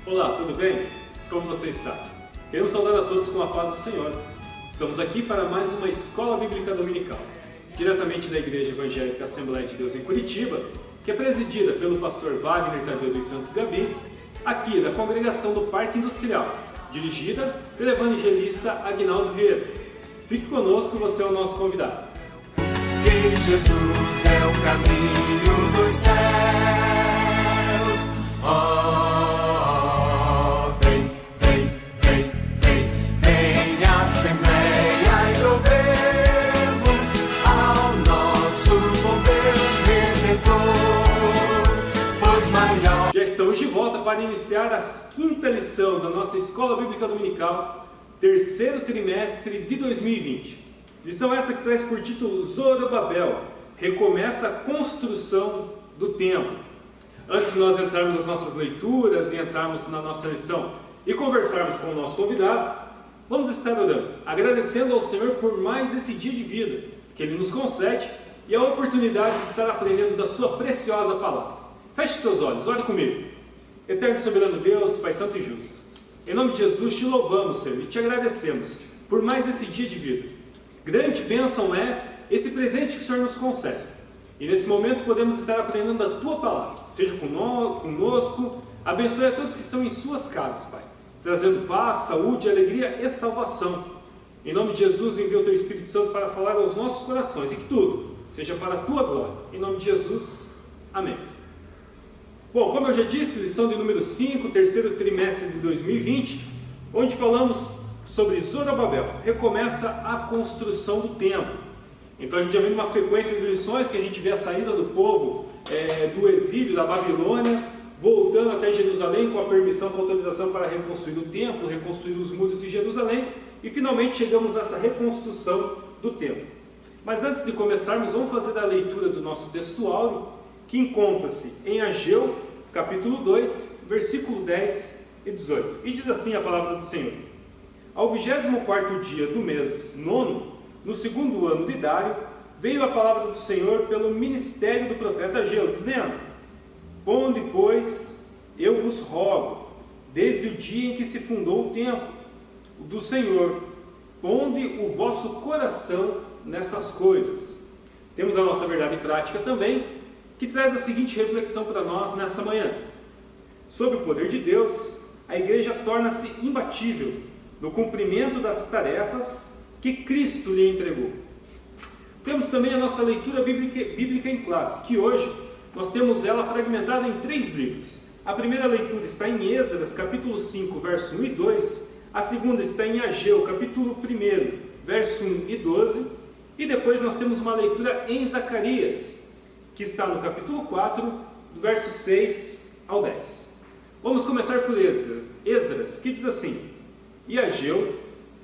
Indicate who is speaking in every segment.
Speaker 1: Olá, tudo bem? Como você está? Queremos saudar a todos com a paz do Senhor. Estamos aqui para mais uma Escola Bíblica Dominical, diretamente da Igreja Evangélica Assembleia de Deus em Curitiba, que é presidida pelo pastor Wagner Tadeu dos Santos Gabi, aqui da congregação do Parque Industrial, dirigida pelo evangelista Aguinaldo Vieira. Fique conosco, você é o nosso convidado.
Speaker 2: Que Jesus é o caminho dos céus. Oh, vem, Assembleia e louvemos ao nosso bom Deus Redentor, pois maior.
Speaker 1: Já estamos de volta para iniciar a quinta lição da nossa Escola Bíblica Dominical, terceiro trimestre de 2020. Lição essa que traz por título Zorobabel, recomeça a construção do templo. Antes de nós entrarmos nas nossas leituras e entrarmos na nossa lição e conversarmos com o nosso convidado, vamos estar orando, agradecendo ao Senhor por mais esse dia de vida que Ele nos concede e a oportunidade de estar aprendendo da Sua preciosa palavra. Feche seus olhos, ore comigo. Eterno e soberano Deus, Pai Santo e Justo, em nome de Jesus te louvamos, Senhor, e te agradecemos por mais esse dia de vida. Grande bênção é esse presente que o Senhor nos concede. E nesse momento podemos estar aprendendo a Tua palavra. Seja conosco, abençoe a todos que estão em suas casas, Pai, trazendo paz, saúde, alegria e salvação. Em nome de Jesus, envia o Teu Espírito Santo para falar aos nossos corações e que tudo seja para a Tua glória. Em nome de Jesus, amém. Bom, como eu já disse, lição de número 5, terceiro trimestre de 2020, onde falamos sobre Zorobabel, recomeça a construção do templo. Então a gente já vem numa sequência de lições que a gente vê a saída do povo do exílio da Babilônia, voltando até Jerusalém com a permissão, com a autorização para reconstruir o templo, reconstruir os muros de Jerusalém, e finalmente chegamos a essa reconstrução do templo. Mas antes de começarmos, vamos fazer a leitura do nosso texto áureo, que encontra-se em Ageu, capítulo 2, versículo 10 e 18. E diz assim a palavra do Senhor: Ao 24º dia do mês nono, no segundo ano de Dário, veio a palavra do Senhor pelo ministério do profeta Ageu, dizendo: Ponde, pois, eu vos rogo, desde o dia em que se fundou o templo do Senhor, ponde o vosso coração nestas coisas. Temos a nossa verdade prática também, que traz a seguinte reflexão para nós nessa manhã. Sob o poder de Deus, a igreja torna-se imbatível no cumprimento das tarefas que Cristo lhe entregou. Temos também a nossa leitura bíblica em classe, que hoje nós temos ela fragmentada em 3 livros. A primeira leitura está em Esdras, capítulo 5, verso 1 e 2. A segunda está em Ageu, capítulo 1, verso 1 e 12. E depois nós temos uma leitura em Zacarias, que está no capítulo 4, do verso 6 ao 10. Vamos começar por Esdras, que diz assim: E Ageu,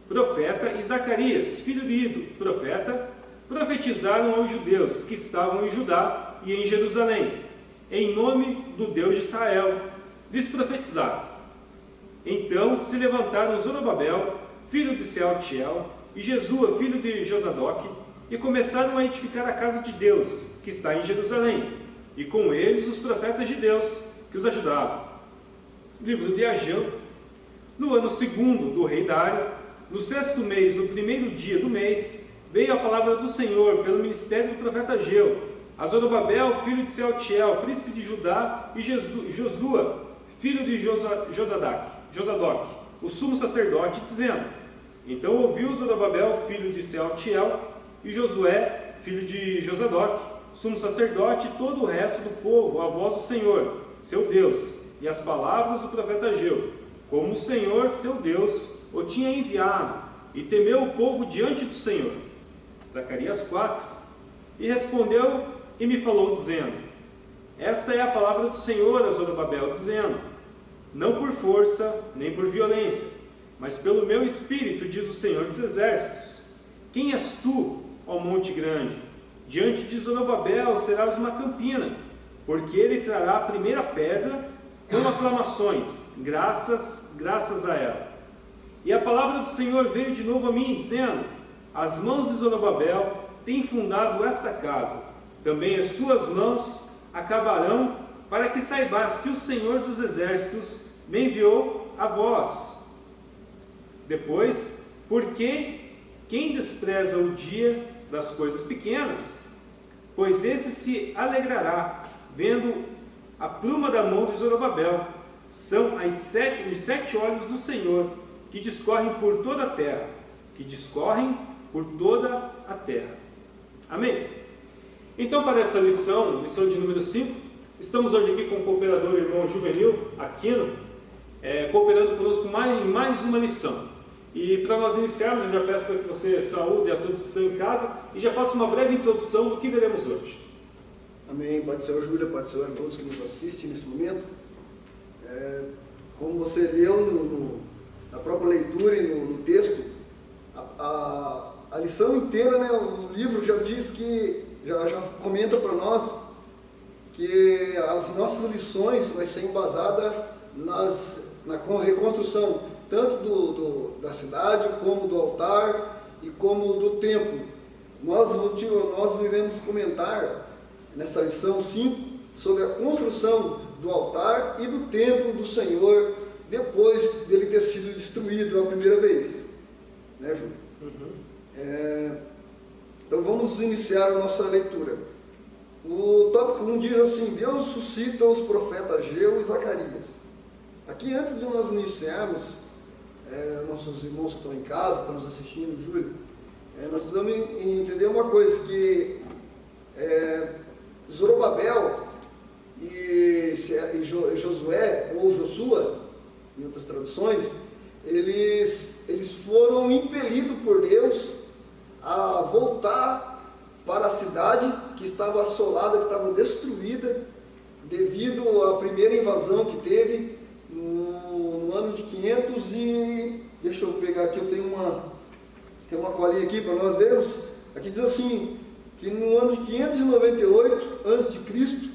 Speaker 1: profeta, e Zacarias, filho de Ido, profeta, profetizaram aos judeus que estavam em Judá e em Jerusalém, em nome do Deus de Israel. Lhes profetizaram. Então se levantaram Zorobabel, filho de Sealtiel, e Jesua, filho de Josadoque, e começaram a edificar a casa de Deus, que está em Jerusalém, e com eles os profetas de Deus, que os ajudavam. Livro de Ageu. No ano segundo do rei Dário, no 6º mês, no 1º dia do mês, veio a palavra do Senhor pelo ministério do profeta Ageu a Zorobabel, filho de Sealtiel, príncipe de Judá, e Josua, filho de Josadoque, o sumo sacerdote, dizendo: Então ouviu Zorobabel, filho de Sealtiel, e Josué, filho de Josadoque, sumo sacerdote, e todo o resto do povo, a voz do Senhor, seu Deus, e as palavras do profeta Ageu, como o Senhor, seu Deus, o tinha enviado, e temeu o povo diante do Senhor. Zacarias 4. E respondeu e me falou, dizendo: Esta é a palavra do Senhor a Zorobabel, dizendo: Não por força, nem por violência, mas pelo meu espírito, diz o Senhor dos exércitos. Quem és tu, ó monte grande? Diante de Zorobabel serás uma campina, porque ele trará a primeira pedra com aclamações, graças a ela. E a palavra do Senhor veio de novo a mim, dizendo: As mãos de Zorobabel têm fundado esta casa, também as suas mãos acabarão, para que saibas que o Senhor dos exércitos me enviou a vós. Depois, porque quem despreza o dia das coisas pequenas, pois esse se alegrará, vendo a pluma da mão de Zorobabel. São os sete olhos do Senhor, que discorrem por toda a terra, que discorrem por toda a terra. Amém? Então, para essa lição de número 5, estamos hoje aqui com o cooperador irmão Juvenil Aquino, cooperando conosco em mais uma lição. E para nós iniciarmos, eu já peço para que você saúde a todos que estão em casa e já faça uma breve introdução do que veremos hoje.
Speaker 3: Amém. Pai do Senhor Júlia, Pai do Senhor a todos que nos assistem nesse momento. Como você leu na própria leitura e no texto, a lição inteira, né, o livro já diz que, já comenta para nós que as nossas lições vai ser embasada na reconstrução tanto da cidade, como do altar e como do templo. Nós iremos comentar nessa lição 5 sobre a construção do altar e do templo do Senhor depois dele ter sido destruído a primeira vez. Né, Júlio? Uhum. Então vamos iniciar a nossa leitura. O tópico 1 diz assim: Deus suscita os profetas Ageu e Zacarias. Aqui, antes de nós iniciarmos, nossos irmãos que estão em casa, que estão nos assistindo, Júlio, nós precisamos entender uma coisa, que Zorobabel e Josué, ou Josua, em outras traduções, eles foram impelidos por Deus a voltar para a cidade que estava assolada, que estava destruída, devido à primeira invasão que teve no ano de 500 e... Deixa eu pegar aqui, eu tenho uma colinha aqui para nós vermos. Aqui diz assim, que no ano de 598 a.C.,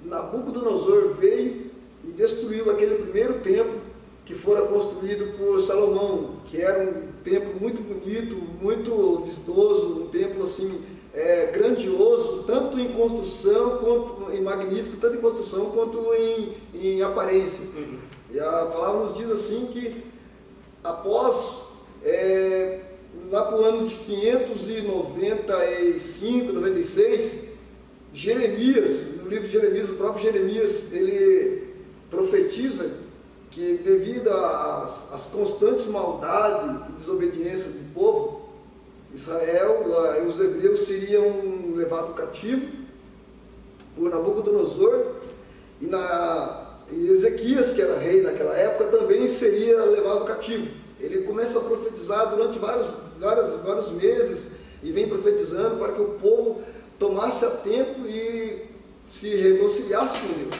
Speaker 3: Nabucodonosor veio e destruiu aquele primeiro templo que fora construído por Salomão, que era um templo muito bonito, muito vistoso, um templo assim, grandioso, tanto em construção quanto em magnífico, tanto em construção quanto em aparência. Uhum. E a palavra nos diz assim que após, lá para o ano de 595, 96, Jeremias, no livro de Jeremias, o próprio Jeremias, ele profetiza que devido às constantes maldades e desobediência do povo, Israel e os hebreus seriam levados cativo por Nabucodonosor, e Ezequias, que era rei naquela época, também seria levado cativo. Ele começa a profetizar durante vários meses e vem profetizando para que o povo tomasse atento e se reconciliasse com Deus.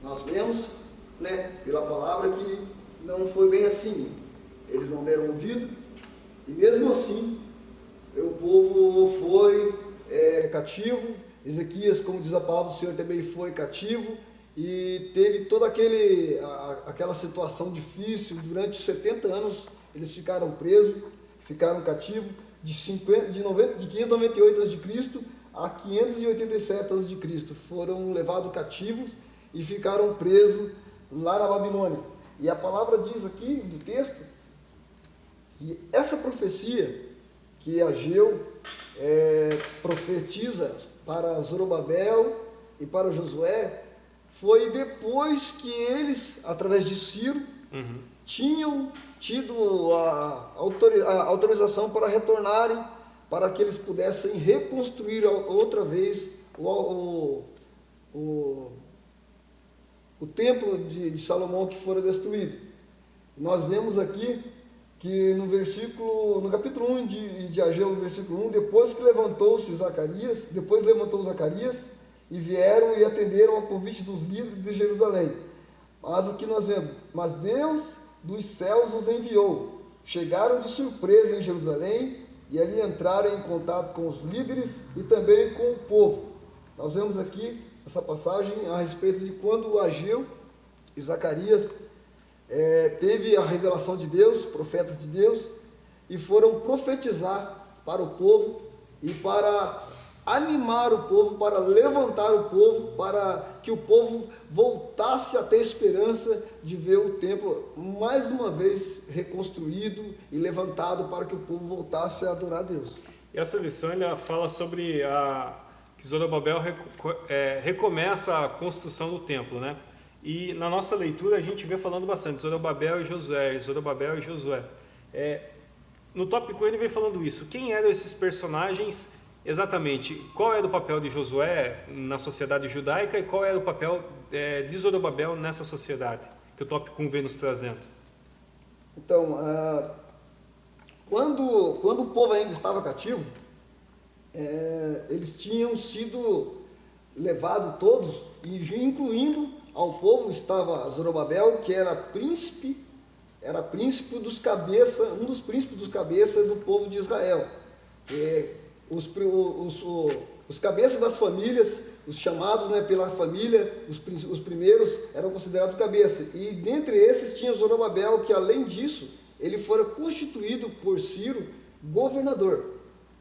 Speaker 3: Nós vemos, né, pela palavra, que não foi bem assim. Eles não deram ouvido e mesmo assim o povo foi cativo. Ezequias, como diz a palavra do Senhor, também foi cativo e teve toda aquela situação difícil. Durante 70 anos eles ficaram presos, ficaram cativos, de 598 a.C. a 587 a.C. foram levados cativos e ficaram presos lá na Babilônia. E a palavra diz aqui no texto que essa profecia que Ageu profetiza para Zorobabel e para Josué foi depois que eles, através de Ciro, tinham tido a autorização para retornarem, para que eles pudessem reconstruir outra vez o templo de Salomão que fora destruído. Nós vemos aqui que no capítulo 1 de Ageu, no versículo 1, depois levantou Zacarias, e vieram e atenderam ao convite dos líderes de Jerusalém. Mas aqui nós vemos, mas Deus dos céus os enviou. Chegaram de surpresa em Jerusalém e ali entraram em contato com os líderes e também com o povo. Nós vemos aqui essa passagem a respeito de quando Ageu e Zacarias teve a revelação de Deus, profetas de Deus, e foram profetizar para o povo e para animar o povo, para levantar o povo, para que o povo voltasse a ter esperança de ver o templo mais uma vez reconstruído e levantado, para que o povo voltasse a adorar a Deus.
Speaker 1: E essa lição ela fala sobre que Zorobabel recomeça a construção do templo, né? E na nossa leitura a gente vê falando bastante Zorobabel e Josué, Zorobabel e Josué. No tópico ele vem falando isso. Quem eram esses personagens exatamente? Qual era o papel de Josué na sociedade judaica e qual era o papel de Zorobabel nessa sociedade? Que o tópico 1 vem nos trazendo.
Speaker 3: Então, quando o povo ainda estava cativo, eles tinham sido levados todos, e incluindo ao povo estava Zorobabel, que era príncipe dos cabeças, um dos príncipes dos cabeças do povo de Israel. Os cabeças das famílias, os chamados, né, pela família, os primeiros eram considerados cabeça. E dentre esses tinha Zorobabel, que além disso, ele fora constituído por Ciro governador.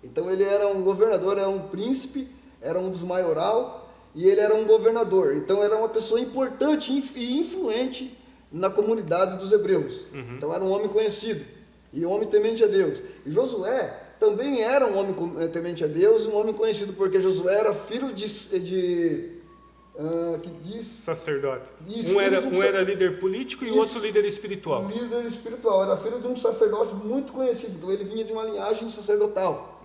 Speaker 3: Então ele era um governador, era um príncipe, era um dos maioral, e ele era um governador. Então era uma pessoa importante e influente na comunidade dos hebreus. Então era um homem conhecido e um homem temente a Deus. E Josué também era um homem temente a Deus e um homem conhecido, porque Josué era filho
Speaker 1: sacerdote.
Speaker 3: Isso,
Speaker 1: um era líder político e o outro líder espiritual.
Speaker 3: Líder espiritual, era filho de um sacerdote muito conhecido, então ele vinha de uma linhagem sacerdotal.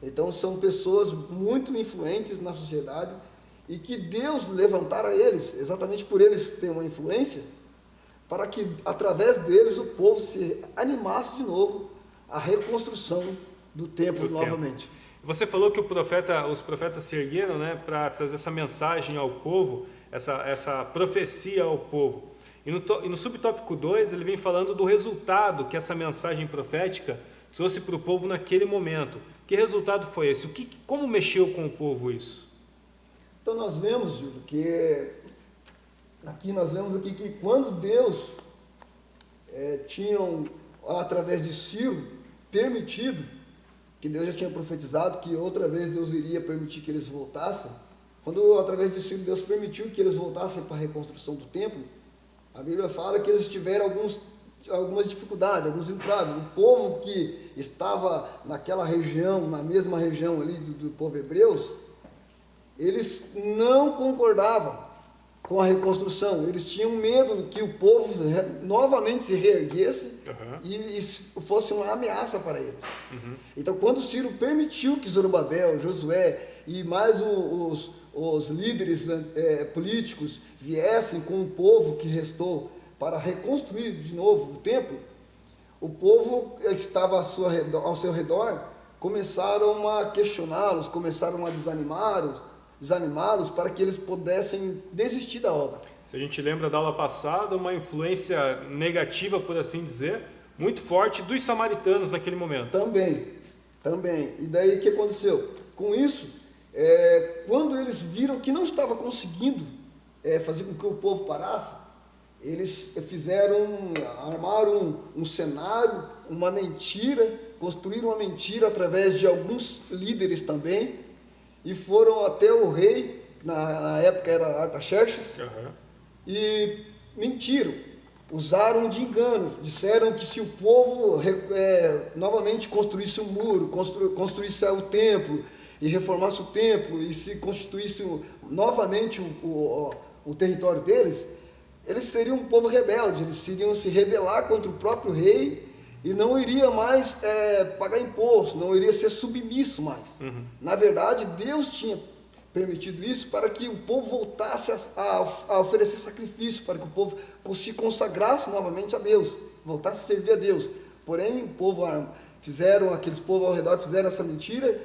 Speaker 3: Então são pessoas muito influentes na sociedade e que Deus levantara eles, exatamente por eles terem uma influência, para que através deles o povo se animasse de novo à reconstrução do templo novamente.
Speaker 1: Você falou que os profetas se ergueram, né, para trazer essa mensagem ao povo, essa profecia ao povo. E no subtópico 2 ele vem falando do resultado que essa mensagem profética trouxe para o povo naquele momento. Que resultado foi esse? Como mexeu com o povo isso?
Speaker 3: Então nós vemos, Júlio, que quando Deus tinha, através de Ciro, permitido, que Deus já tinha profetizado que outra vez Deus iria permitir que eles voltassem, quando através de Ciro Deus permitiu que eles voltassem para a reconstrução do templo, a Bíblia fala que eles tiveram algumas dificuldades, alguns entraves. O povo que estava naquela região, na mesma região ali do povo hebreus, eles não concordavam com a reconstrução. Eles tinham medo que o povo novamente se reerguesse e fosse uma ameaça para eles. Então, quando Ciro permitiu que Zorobabel, Josué e mais os líderes políticos viessem com o povo que restou para reconstruir de novo o templo, o povo que estava ao seu redor começaram a questioná-los, começaram a desanimá-los para que eles pudessem desistir da obra.
Speaker 1: Se a gente lembra da aula passada, uma influência negativa, por assim dizer, muito forte dos samaritanos naquele momento. Também.
Speaker 3: E daí o que aconteceu? Com isso, quando eles viram que não estava conseguindo fazer com que o povo parasse, eles armaram um cenário, uma mentira, construíram uma mentira através de alguns líderes também, e foram até o rei, na época era Artaxerxes, e mentiram, usaram de engano, disseram que se o povo novamente construísse um muro, construísse o templo, e reformasse o templo, e se constituísse novamente o território deles, eles seriam um povo rebelde, eles iriam se rebelar contra o próprio rei, e não iria mais pagar imposto, não iria ser submisso mais. Na verdade, Deus tinha permitido isso para que o povo voltasse a oferecer sacrifício, para que o povo se consagrasse novamente a Deus, voltasse a servir a Deus. Porém, aqueles povos ao redor fizeram essa mentira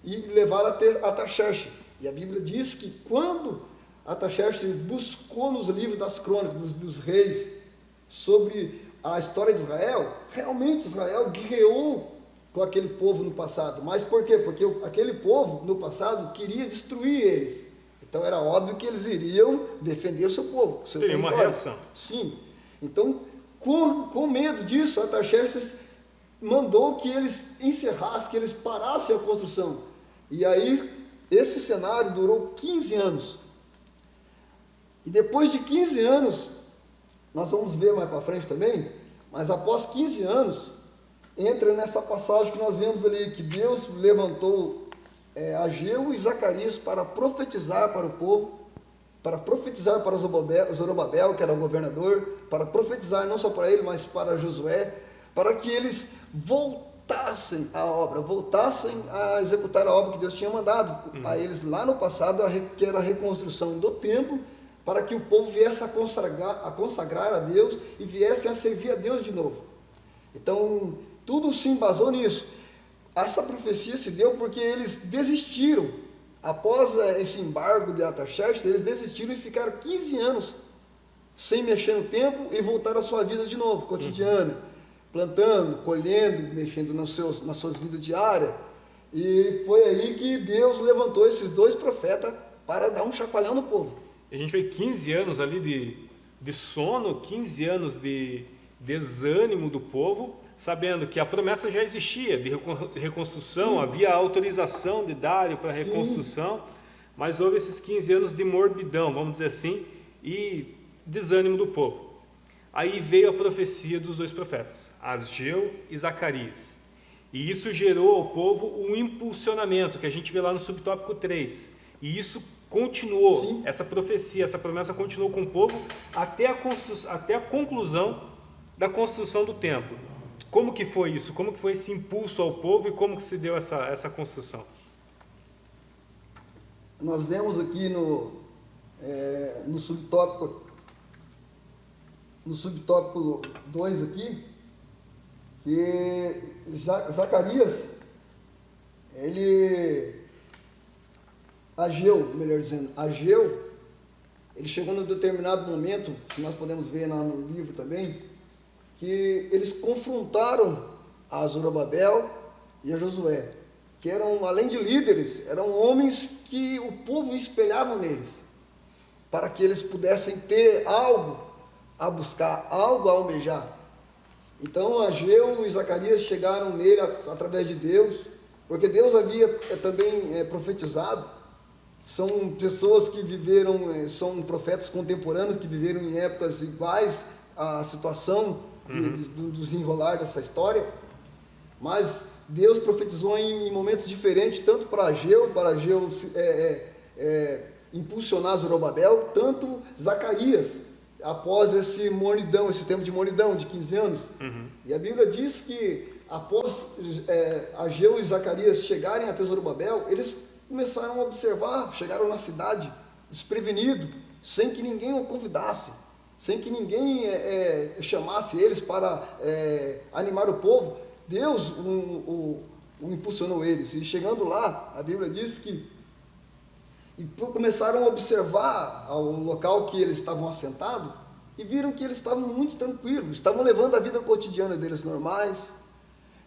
Speaker 3: e levaram até Artaxerxes. E a Bíblia diz que quando Artaxerxes buscou nos livros das crônicas dos reis sobre a história de Israel, realmente Israel guerreou com aquele povo no passado. Mas por quê? Porque aquele povo no passado queria destruir eles. Então era óbvio que eles iriam defender o seu povo, o seu
Speaker 1: Teria
Speaker 3: território.
Speaker 1: uma reação.
Speaker 3: Sim. Então, com medo disso, Artaxerxes mandou que eles encerrassem, que eles parassem a construção. E aí esse cenário durou 15 anos. E depois de 15 anos, nós vamos ver mais para frente também, mas após 15 anos, entra nessa passagem que nós vemos ali, que Deus levantou Ageu e Zacarias para profetizar para o povo, para profetizar para Zorobabel, que era o governador, para profetizar não só para ele, mas para Josué, para que eles voltassem à obra, voltassem a executar a obra que Deus tinha mandado a eles lá no passado, que era a reconstrução do templo, para que o povo viesse a consagrar a Deus e viessem a servir a Deus de novo. Então, tudo se embasou nisso. Essa profecia se deu porque eles desistiram. Após esse embargo de Artaxerxes, eles desistiram e ficaram 15 anos sem mexer no templo e voltaram à sua vida de novo, cotidiana, plantando, colhendo, mexendo nas suas vidas diárias. E foi aí que Deus levantou esses 2 profetas para dar um chacoalhão no povo.
Speaker 1: A gente vê 15 anos ali de sono, 15 anos de desânimo do povo, sabendo que a promessa já existia de reconstrução, sim, havia a autorização de Dário para a reconstrução, mas houve esses 15 anos de morbidão, vamos dizer assim, e desânimo do povo. Aí veio a profecia dos 2 profetas, Ageu e Zacarias. E isso gerou ao povo um impulsionamento, que a gente vê lá no subtópico 3. E isso continuou, sim, essa profecia, essa promessa continuou com o povo até a conclusão da construção do templo. Como que foi isso? Como que foi esse impulso ao povo e como que se deu essa construção?
Speaker 3: Nós vemos aqui no subtópico 2 aqui, que Zacarias, Ageu, ele chegou num determinado momento, que nós podemos ver lá no livro também, que eles confrontaram a Zorobabel e a Josué, que eram, além de líderes, eram homens que o povo espelhava neles, para que eles pudessem ter algo a buscar, algo a almejar. Então Ageu e Zacarias chegaram nele através de Deus, porque Deus havia também profetizado. São pessoas que viveram, são profetas contemporâneos que viveram em épocas iguais à situação do desenrolar dessa história, mas Deus profetizou em momentos diferentes, tanto para Ageu impulsionar Zorobabel, tanto Zacarias, após esse tempo de mornidão de 15 anos. E a Bíblia diz que após Ageu e Zacarias chegarem até Zorobabel, eles começaram a observar, chegaram na cidade desprevenido, sem que ninguém o convidasse, sem que ninguém chamasse eles para animar o povo. Deus o impulsionou eles, e chegando lá, a Bíblia diz que começaram a observar o local que eles estavam assentados e viram que eles estavam muito tranquilos, estavam levando a vida cotidiana deles normais,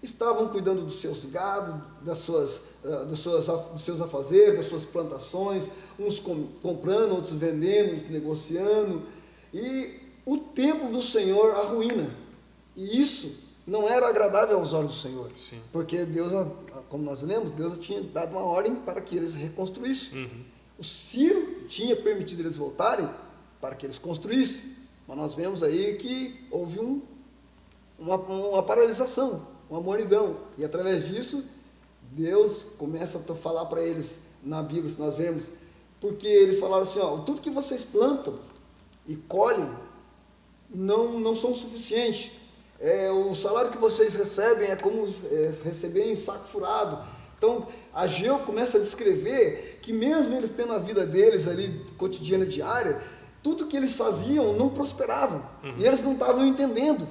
Speaker 3: estavam cuidando dos seus gados, dos seus afazeres, das suas plantações, uns comprando, outros vendendo, negociando, e o templo do Senhor a ruína. E isso não era agradável aos olhos do Senhor, sim, porque Deus, como nós lemos, Deus tinha dado uma ordem para que eles reconstruíssem. O Ciro tinha permitido eles voltarem para que eles construíssem, mas nós vemos aí que houve uma paralisação, uma mornidão, e através disso Deus começa a falar para eles na Bíblia, se nós vemos, porque eles falaram assim, tudo que vocês plantam e colhem não são suficientes, o salário que vocês recebem é como receber em saco furado. Então Ageu começa a descrever que mesmo eles tendo a vida deles ali cotidiana, diária, tudo que eles faziam não prosperava, e eles não estavam entendendo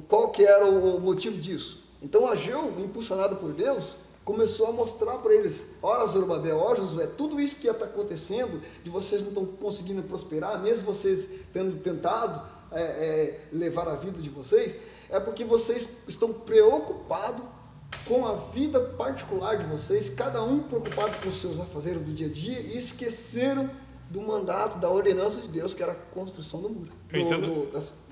Speaker 3: qual que era o motivo disso. Então Ageu, impulsionado por Deus, começou a mostrar para eles, ora Zorobabel, ora Josué, tudo isso que está acontecendo, de vocês não estão conseguindo prosperar, mesmo vocês tendo tentado levar a vida de vocês, é porque vocês estão preocupados com a vida particular de vocês, cada um preocupado com os seus afazeres do dia a dia, e esqueceram do mandato, da ordenança de Deus, que era a construção do muro,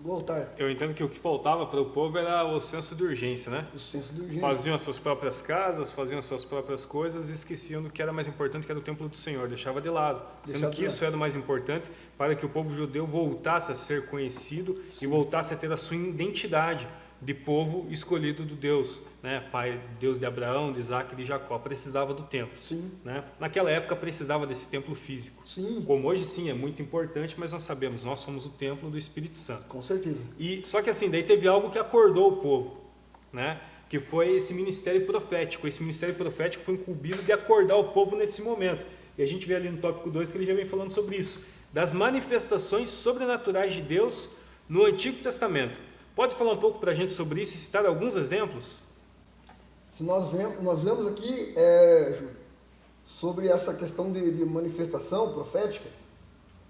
Speaker 3: do altar.
Speaker 1: Eu entendo que o que faltava para o povo era o senso de urgência, né?
Speaker 3: O senso de urgência.
Speaker 1: Faziam as suas próprias casas, faziam as suas próprias coisas e esqueciam do que era mais importante, que era o templo do Senhor, deixava de lado. Sendo que isso era o mais importante para que o povo judeu voltasse a ser conhecido e voltasse a ter a sua identidade de povo escolhido do Deus, né? Pai, Deus de Abraão, de Isaac e de Jacó. Precisava do templo.
Speaker 3: Sim.
Speaker 1: Né? Naquela época precisava desse templo físico.
Speaker 3: Sim.
Speaker 1: Como hoje sim é muito importante, mas nós sabemos, nós somos o templo do Espírito Santo.
Speaker 3: Com certeza.
Speaker 1: E só que assim, daí teve algo que acordou o povo, né? Que foi esse ministério profético. Esse ministério profético foi incumbido de acordar o povo nesse momento. E a gente vê ali no tópico 2 que ele já vem falando sobre isso, das manifestações sobrenaturais de Deus no Antigo Testamento. Pode falar um pouco para a gente sobre isso e citar alguns exemplos?
Speaker 3: Se nós vemos aqui, Júlio, sobre essa questão de manifestação profética,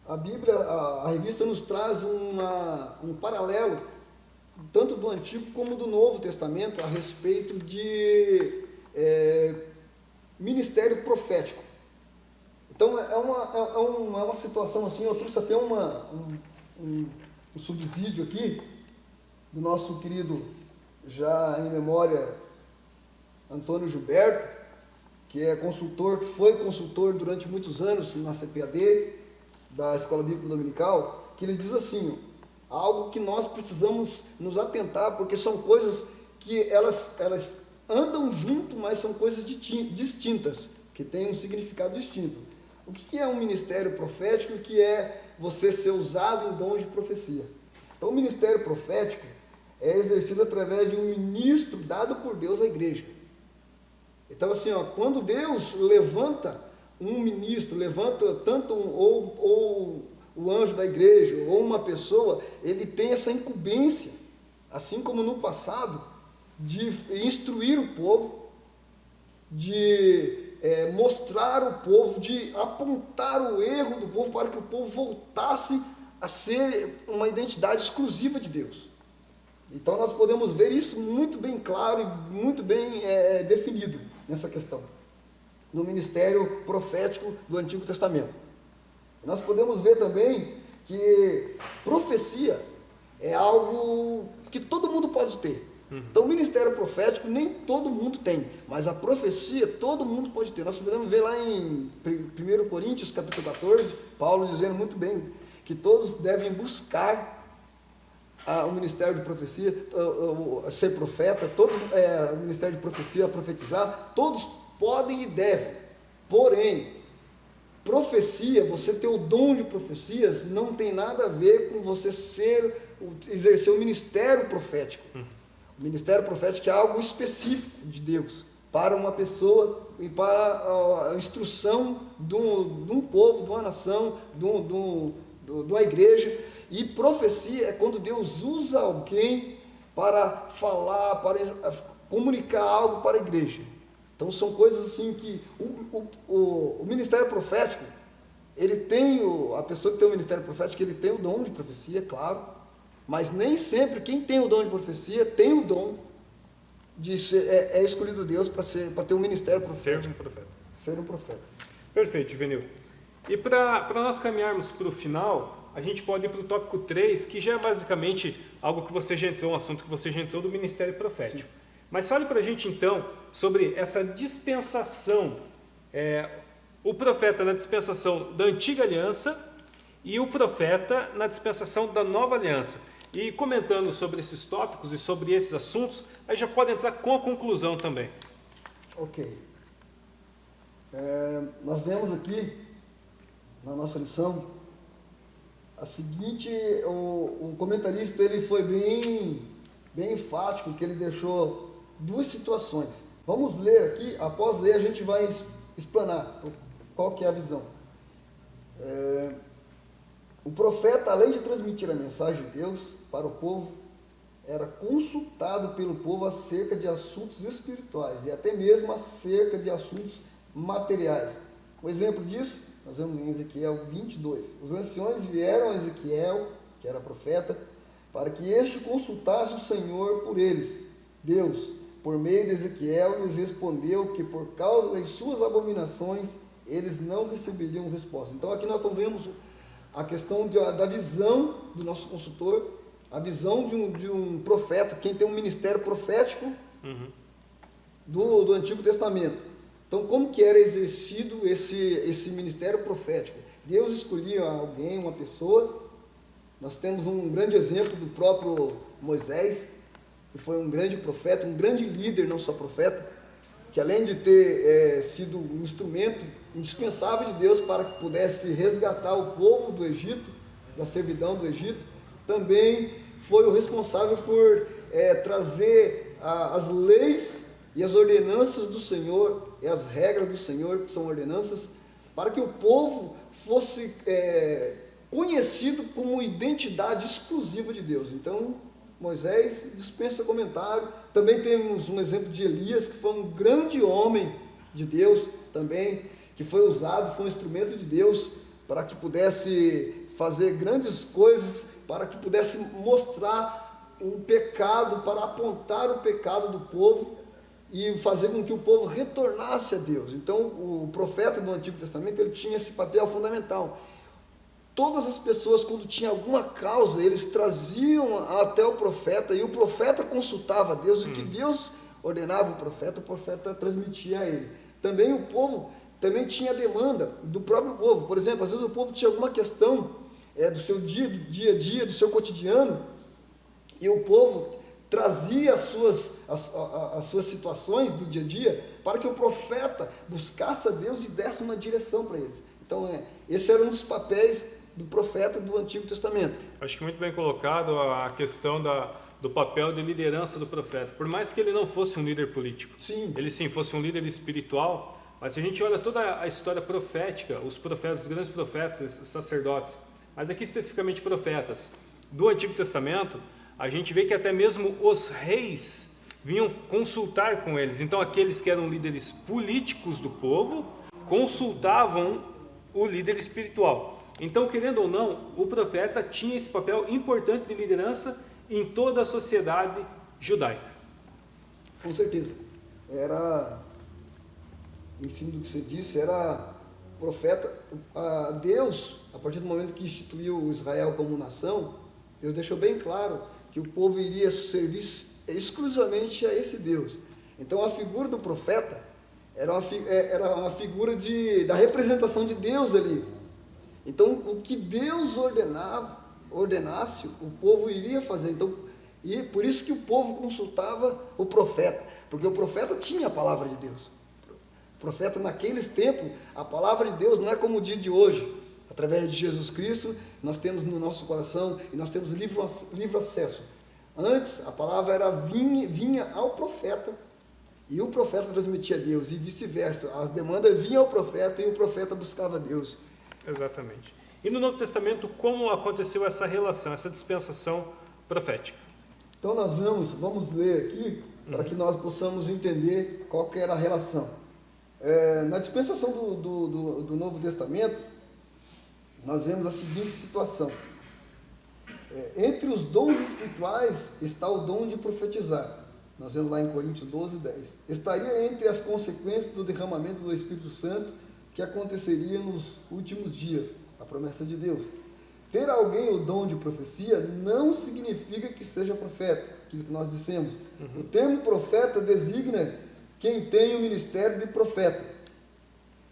Speaker 3: a Bíblia, a revista nos traz um paralelo, tanto do Antigo como do Novo Testamento, a respeito de ministério profético. Então, é uma situação assim, eu trouxe até um subsídio aqui, do nosso querido, já em memória, Antônio Gilberto, que foi consultor durante muitos anos na CPAD, da Escola Bíblica Dominical, que ele diz assim, algo que nós precisamos nos atentar, porque são coisas que elas andam junto, mas são coisas distintas, que têm um significado distinto. O que é um ministério profético e o que é você ser usado em dom de profecia? Então, o ministério profético é exercido através de um ministro dado por Deus à igreja. Então, assim, quando Deus levanta um ministro, levanta tanto ou o anjo da igreja, ou uma pessoa, ele tem essa incumbência, assim como no passado, de instruir o povo, de mostrar o povo, de apontar o erro do povo para que o povo voltasse a ser uma identidade exclusiva de Deus. Então nós podemos ver isso muito bem claro e muito bem definido nessa questão do ministério profético do Antigo Testamento. Nós podemos ver também que profecia é algo que todo mundo pode ter. Então o ministério profético nem todo mundo tem, mas a profecia todo mundo pode ter. Nós podemos ver lá em 1 Coríntios capítulo 14, Paulo dizendo muito bem que todos devem buscar o ministério de profecia, ser profeta, o ministério de profecia, profetizar, todos podem e devem. Porém, profecia, você ter o dom de profecias, não tem nada a ver com você exercer o ministério profético. O ministério profético é algo específico de Deus, para uma pessoa e para a instrução de um povo, de uma nação, de uma igreja. E profecia é quando Deus usa alguém para falar, para comunicar algo para a igreja. Então são coisas assim que o ministério profético, ele tem, a pessoa que tem o ministério profético, ele tem o dom de profecia, claro, mas nem sempre quem tem o dom de profecia tem o dom de ser, escolhido Deus para ter um ministério profético.
Speaker 1: Ser um profeta.
Speaker 3: Ser um profeta.
Speaker 1: Perfeito, Juvenil. E para nós caminharmos para o final, a gente pode ir para o tópico 3, que já é basicamente algo que você já entrou, um assunto que você já entrou do ministério profético. Sim. Mas fale para a gente então sobre essa dispensação, o profeta na dispensação da antiga aliança e o profeta na dispensação da nova aliança. E comentando sobre esses tópicos e sobre esses assuntos, aí já pode entrar com a conclusão também.
Speaker 3: Ok. Nós vemos aqui, na nossa lição, a seguinte, o comentarista ele foi bem enfático, que ele deixou duas situações. Vamos ler aqui, após ler a gente vai explanar qual que é a visão. O profeta, além de transmitir a mensagem de Deus para o povo, era consultado pelo povo acerca de assuntos espirituais e até mesmo acerca de assuntos materiais. Um exemplo disso, nós vemos em Ezequiel 22. Os anciões vieram a Ezequiel, que era profeta, para que este consultasse o Senhor por eles. Deus, por meio de Ezequiel, lhes respondeu que por causa das suas abominações eles não receberiam resposta. Então aqui nós vemos a questão da visão do nosso consultor, a visão de um profeta, quem tem um ministério profético do Antigo Testamento. Então, como que era exercido esse ministério profético? Deus escolhia alguém, uma pessoa. Nós temos um grande exemplo do próprio Moisés, que foi um grande profeta, um grande líder, não só profeta, que além de ter sido um instrumento indispensável de Deus para que pudesse resgatar o povo do Egito, da servidão do Egito, também foi o responsável por trazer as leis e as ordenanças do Senhor, e as regras do Senhor, que são ordenanças, para que o povo fosse conhecido como identidade exclusiva de Deus. Então, Moisés dispensa comentário. Também temos um exemplo de Elias, que foi um grande homem de Deus também, que foi usado, foi um instrumento de Deus para que pudesse fazer grandes coisas, para que pudesse mostrar o pecado, para apontar o pecado do povo e fazer com que o povo retornasse a Deus. Então, o profeta do Antigo Testamento, ele tinha esse papel fundamental. Todas as pessoas, quando tinha alguma causa, eles traziam até o profeta, e o profeta consultava a Deus, e o que Deus ordenava o profeta transmitia a ele. Também o povo também tinha demanda do próprio povo. Por exemplo, às vezes o povo tinha alguma questão do seu dia a dia, do seu cotidiano, e o povo trazia as suas situações do dia a dia para que o profeta buscasse a Deus e desse uma direção para eles. Então, esse era um dos papéis do profeta do Antigo Testamento.
Speaker 1: Acho que muito bem colocado a questão do papel de liderança do profeta. Por mais que ele não fosse um líder político,
Speaker 3: Sim.
Speaker 1: Ele sim fosse um líder espiritual, mas se a gente olha toda a história profética, os profetas, os grandes profetas, os sacerdotes, mas aqui especificamente profetas do Antigo Testamento, a gente vê que até mesmo os reis vinham consultar com eles. Então aqueles que eram líderes políticos do povo consultavam o líder espiritual. Então, querendo ou não, o profeta tinha esse papel importante de liderança em toda a sociedade judaica.
Speaker 3: Com certeza. Era, em cima do que você disse, era profeta. Deus, a partir do momento que instituiu Israel como nação, Deus deixou bem claro que o povo iria servir exclusivamente a esse Deus. Então, a figura do profeta era uma figura da representação de Deus ali. Então, o que Deus ordenasse, o povo iria fazer. Então, e por isso que o povo consultava o profeta, porque o profeta tinha a palavra de Deus. O profeta, naqueles tempos, a palavra de Deus não é como o dia de hoje. Através de Jesus Cristo, nós temos no nosso coração e nós temos livre acesso. Antes, a palavra vinha ao profeta, e o profeta transmitia a Deus, e vice-versa. As demandas vinham ao profeta e o profeta buscava a Deus.
Speaker 1: Exatamente. E no Novo Testamento, como aconteceu essa relação, essa dispensação profética?
Speaker 3: Então nós vamos ler aqui, para que nós possamos entender qual que era a relação. Na dispensação do Novo Testamento, nós vemos a seguinte situação. Entre os dons espirituais está o dom de profetizar. Nós vemos lá em Coríntios 12, 10. Estaria entre as consequências do derramamento do Espírito Santo que aconteceria nos últimos dias, a promessa de Deus. Ter alguém o dom de profecia não significa que seja profeta, aquilo que nós dissemos. O termo profeta designa quem tem o ministério de profeta.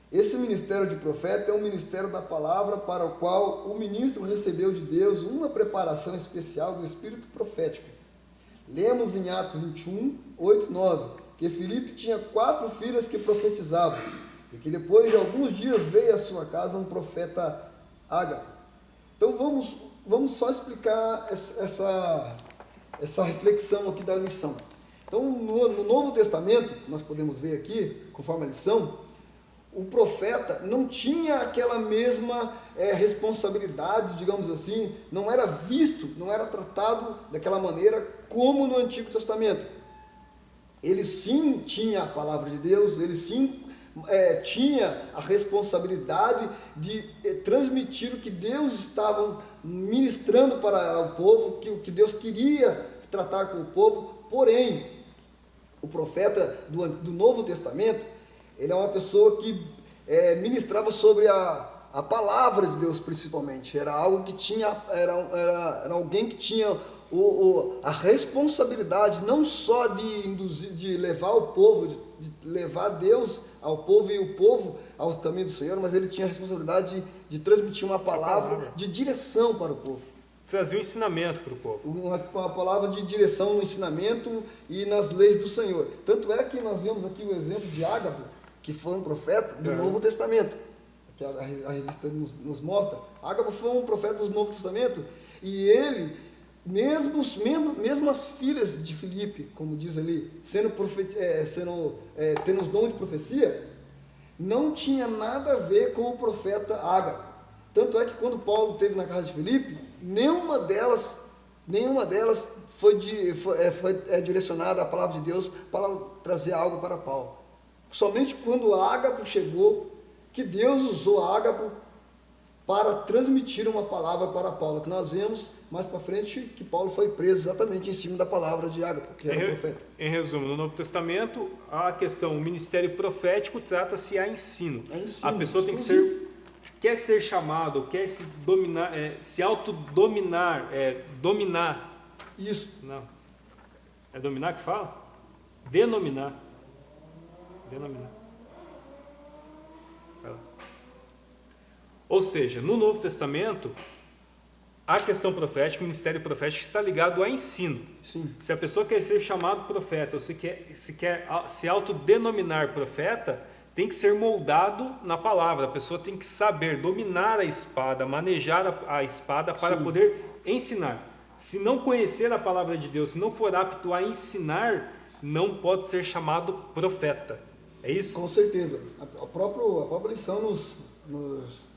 Speaker 3: Esse ministério de profeta é um ministério da palavra para o qual o ministro recebeu de Deus uma preparação especial do espírito profético. Lemos em Atos 21, 8, 9, que Filipe tinha 4 filhas que profetizavam, e que depois de alguns dias veio à sua casa um profeta Ágape. Então vamos só explicar essa reflexão aqui da lição. Então no Novo Testamento, nós podemos ver aqui, conforme a lição, o profeta não tinha aquela mesma responsabilidade, digamos assim, não era visto, não era tratado daquela maneira como no Antigo Testamento. Ele sim tinha a palavra de Deus, ele sim tinha a responsabilidade de transmitir o que Deus estava ministrando para o povo, o que Deus queria tratar com o povo. Porém, o profeta do Novo Testamento, ele é uma pessoa que ministrava sobre a palavra de Deus principalmente. Era algo que tinha, era alguém que tinha a responsabilidade não só de induzir, de levar o povo, de levar Deus ao povo e o povo ao caminho do Senhor, mas ele tinha a responsabilidade de transmitir uma palavra de direção para o povo.
Speaker 1: Trazer um ensinamento para o povo.
Speaker 3: Uma palavra de direção no ensinamento e nas leis do Senhor. Tanto é que nós vemos aqui o exemplo de Ágabo, que foi um profeta do Novo Testamento, que a revista nos mostra. Ágabo foi um profeta do Novo Testamento, e ele, mesmo as filhas de Filipe, como diz ali, tendo os dons de profecia, não tinha nada a ver com o profeta Ágabo. Tanto é que quando Paulo esteve na casa de Filipe, nenhuma delas foi direcionada à palavra de Deus para trazer algo para Paulo. Somente quando Ágabo chegou, que Deus usou Ágabo para transmitir uma palavra para Paulo, que nós vemos mais para frente que Paulo foi preso exatamente em cima da palavra de Ágabo, que era o profeta.
Speaker 1: Em resumo, no Novo Testamento, a questão, o ministério profético trata-se a ensino. A pessoa tem que quer ser chamado, quer se dominar, se autodominar, dominar.
Speaker 3: Isso.
Speaker 1: Não. É dominar que fala? Denominar. Ou seja, no Novo Testamento, a questão profética, o ministério profético está ligado a ensino.
Speaker 3: Sim.
Speaker 1: Se a pessoa quer ser chamado profeta, ou se quer se autodenominar profeta, tem que ser moldado na palavra. A pessoa tem que saber dominar a espada, manejar a espada para poder ensinar. Se não conhecer a palavra de Deus, se não for apto a ensinar, não pode ser chamado profeta. É isso?
Speaker 3: Com certeza. A própria lição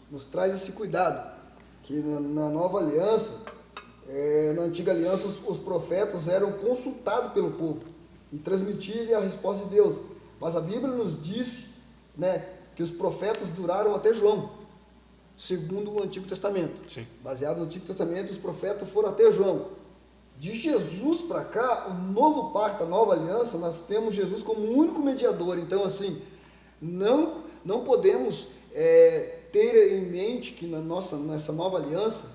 Speaker 3: nos traz esse cuidado, que na nova aliança, na antiga aliança, os profetas eram consultados pelo povo e transmitiam a resposta de Deus. Mas a Bíblia nos disse, que os profetas duraram até João, segundo o Antigo Testamento.
Speaker 1: Sim.
Speaker 3: Baseado no Antigo Testamento, os profetas foram até João. De Jesus para cá, o novo pacto, a nova aliança, nós temos Jesus como o único mediador. Então, assim, não podemos ter em mente que nessa nova aliança,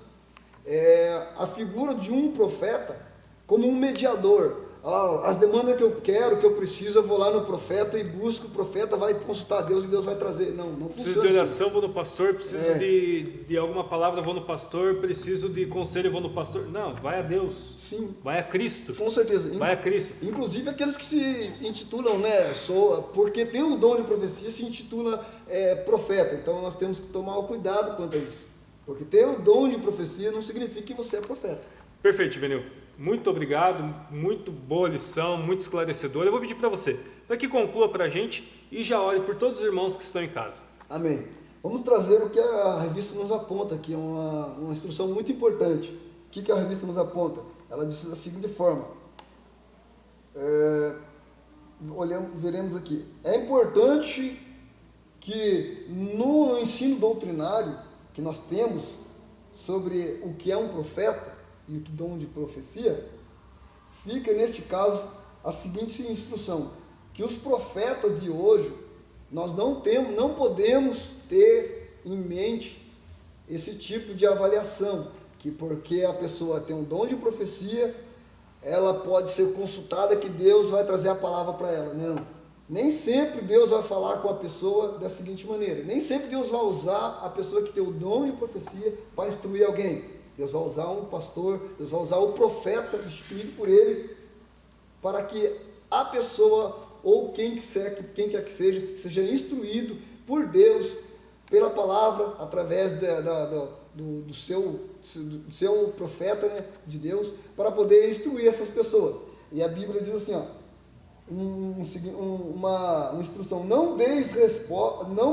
Speaker 3: a figura de um profeta como um mediador. As demandas que eu quero, que eu preciso, eu vou lá no profeta e busco, o profeta vai consultar a Deus e Deus vai trazer. Não
Speaker 1: preciso de oração, vou no pastor, preciso de alguma palavra, vou no pastor, preciso de conselho, vou no pastor. Não, vai a Deus.
Speaker 3: Sim.
Speaker 1: Vai a Cristo.
Speaker 3: Com certeza.
Speaker 1: Vai a Cristo.
Speaker 3: Inclusive aqueles que se intitulam, porque tem o dom de profecia, se intitula profeta. Então nós temos que tomar o cuidado quanto a isso. Porque ter o dom de profecia não significa que você é profeta.
Speaker 1: Perfeito, Venil. Muito obrigado, muito boa lição, muito esclarecedora. Eu vou pedir para você, para que conclua para a gente e já ore por todos os irmãos que estão em casa.
Speaker 3: Amém. Vamos trazer o que a revista nos aponta, que é uma instrução muito importante. O que a revista nos aponta? Ela diz da seguinte forma, veremos aqui. É importante que no ensino doutrinário que nós temos sobre o que é um profeta, e o dom de profecia, fica neste caso a seguinte instrução, que os profetas de hoje, nós não podemos ter em mente esse tipo de avaliação, que porque a pessoa tem um dom de profecia, ela pode ser consultada que Deus vai trazer a palavra para ela. Não, nem sempre Deus vai falar com a pessoa da seguinte maneira, nem sempre Deus vai usar a pessoa que tem o dom de profecia para instruir alguém. Deus vai usar um pastor, Deus vai usar o profeta instituído por ele, para que a pessoa, ou quem quer que seja instruído por Deus, pela palavra, através do seu profeta, de Deus, para poder instruir essas pessoas. E a Bíblia diz assim, uma instrução: não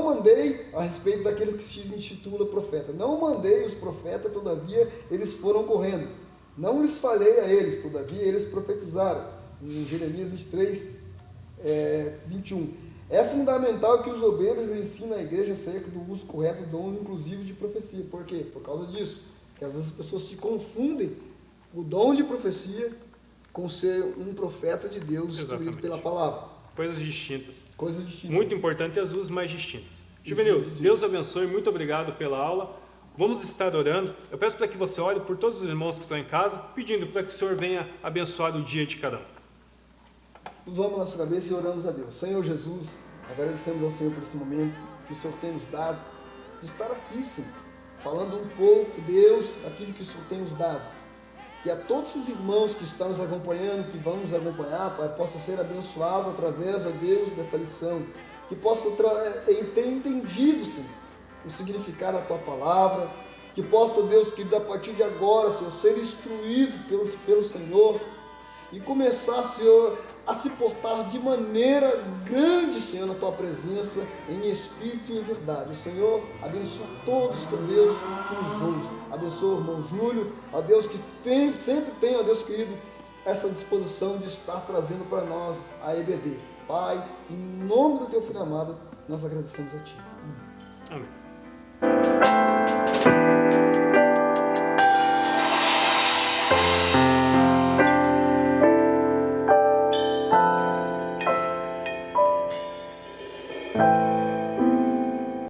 Speaker 3: mandei a respeito daqueles que se intitula profeta, não mandei os profetas, todavia eles foram correndo, não lhes falei a eles, todavia eles profetizaram. Em Jeremias 23, 21. É fundamental que os obreiros ensinem a igreja acerca do uso correto do dom, inclusive de profecia. Por quê? Por causa disso, que às vezes as pessoas se confundem o dom de profecia com ser um profeta de Deus instruído pela palavra.
Speaker 1: Coisas distintas.
Speaker 3: Coisas distintas.
Speaker 1: Muito importante as duas mais distintas. Juvenil, Deus abençoe, muito obrigado pela aula. Vamos estar orando. Eu peço para que você ore por todos os irmãos que estão em casa, pedindo para que o Senhor venha abençoar o dia de cada um.
Speaker 3: Vamos nossa cabeça e oramos a Deus. Senhor Jesus, agradecemos ao Senhor por esse momento que o Senhor tem nos dado, de estar aqui, Senhor, falando um pouco, Deus, daquilo que o Senhor tem nos dado. Que a todos os irmãos que estão nos acompanhando, que vão nos acompanhar, Pai, possa ser abençoado através, ó Deus, dessa lição. Que possa ter entendido, Senhor, o significado da Tua palavra. Que possa, Deus, que a partir de agora, Senhor, ser instruído pelo Senhor e começar, Senhor, a se portar de maneira grande, Senhor, na Tua presença, em espírito e em verdade. O Senhor abençoa todos, ó Deus, que nos ouve. Abençoa o irmão Júlio, ó Deus, que sempre tem, ó Deus querido, essa disposição de estar trazendo para nós a EBD. Pai, em nome do Teu Filho amado, nós agradecemos a Ti.
Speaker 1: Amém.